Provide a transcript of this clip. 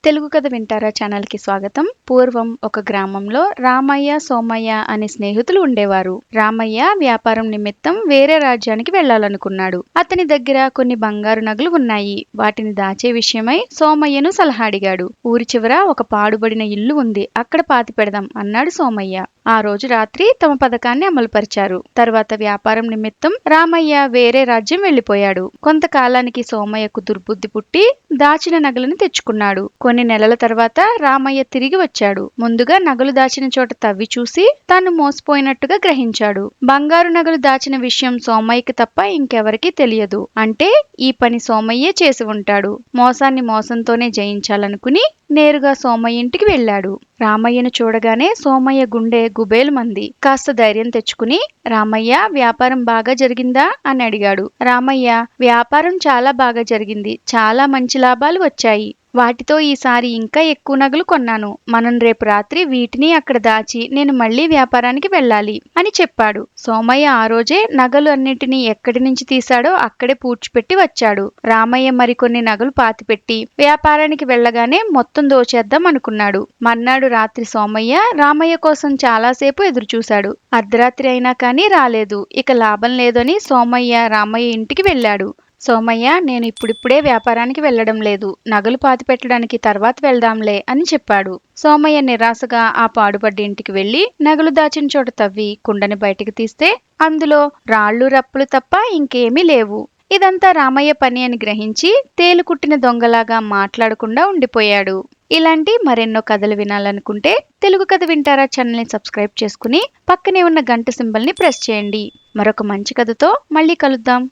తెలుగు కథ వింటారా ఛానల్‌కి స్వాగతం. పూర్వం ఒక గ్రామంలో రామయ్య, సోమయ్య అనే స్నేహితులు ఉండేవారు. రామయ్య వ్యాపారం నిమిత్తం వేరే రాజ్యానికి వెళ్ళాలనుకున్నాడు. అతని దగ్గర కొన్ని బంగారు నగలు ఉన్నాయి. వాటిని దాచే విషయమై సోమయ్యను సలహా అడిగాడు. ఊరి చివర ఒక పాడుబడిన ఇల్లు ఉంది. అక్కడ పాతిపెడదాం అన్నాడు సోమయ్య. ఆ రోజు రాత్రి తమ పథకాన్ని అమలుపరిచారు. తర్వాత వ్యాపారం నిమిత్తం రామయ్య వేరే రాజ్యం వెళ్లిపోయాడు. కొంతకాలానికి సోమయ్యకు దుర్బుద్ధి పుట్టి దాచిన నగలను తెచ్చుకున్నాడు. కొన్ని నెలల తర్వాత రామయ్య తిరిగి వచ్చాడు. ముందుగా నగలు దాచిన చోట తవ్వి చూసి తాను మోసపోయినట్టుగా గ్రహించాడు. బంగారు నగలు దాచిన విషయం సోమయ్యకి తప్ప ఇంకెవరికీ తెలియదు. అంటే ఈ పని సోమయ్యే చేసి ఉంటాడు. మోసాన్ని మోసంతోనే జయించాలనుకుని నేరుగా సోమయ్య ఇంటికి వెళ్ళాడు. రామయ్యను చూడగానే సోమయ్య గుండె గుబేలుమంది. కాస్త ధైర్యం తెచ్చుకుని, రామయ్య, వ్యాపారం బాగా జరిగిందా అని అడిగాడు. రామయ్య, వ్యాపారం చాలా బాగా జరిగింది. చాలా మంచి లాభాలు వచ్చాయి. వాటితో ఈసారి ఇంకా ఎక్కువ నగలు కొన్నాను. మనం రేపు రాత్రి వీటిని అక్కడ దాచి నేను మళ్లీ వ్యాపారానికి వెళ్ళాలి అని చెప్పాడు. సోమయ్య ఆ రోజే నగలు అన్నిటినీ ఎక్కడి నుంచి తీశాడో అక్కడే పూడ్చిపెట్టి వచ్చాడు. రామయ్య మరికొన్ని నగలు పాతిపెట్టి వ్యాపారానికి వెళ్ళగానే మొత్తం దోచేద్దాం అనుకున్నాడు. మర్నాడు రాత్రి సోమయ్య రామయ్య కోసం చాలాసేపు ఎదురుచూశాడు. అర్ధరాత్రి అయినా కానీ రాలేదు. ఇక లాభం లేదని సోమయ్య రామయ్య ఇంటికి వెళ్ళాడు. సోమయ్య, నేను ఇప్పుడిప్పుడే వ్యాపారానికి వెళ్ళడం లేదు. నగలు పాతిపెట్టడానికి తర్వాత వెళ్దాంలే అని చెప్పాడు. సోమయ్య నిరాశగా ఆ పాడుపడ్డ ఇంటికి వెళ్లి నగలు దాచిన చోట తవ్వి కుండని బయటికి తీస్తే అందులో రాళ్లు రప్పులు తప్ప ఇంకేమీ లేవు. ఇదంతా రామయ్య పని అని గ్రహించి తేలుకుట్టిన దొంగలాగా మాట్లాడకుండా ఉండిపోయాడు. ఇలాంటి మరెన్నో కథలు వినాలనుకుంటే తెలుగు కథ వింటారా ఛానల్ని సబ్స్క్రైబ్ చేసుకుని పక్కనే ఉన్న గంట సింబల్ని ప్రెస్ చేయండి. మరొక మంచి కథతో మళ్ళీ కలుద్దాం.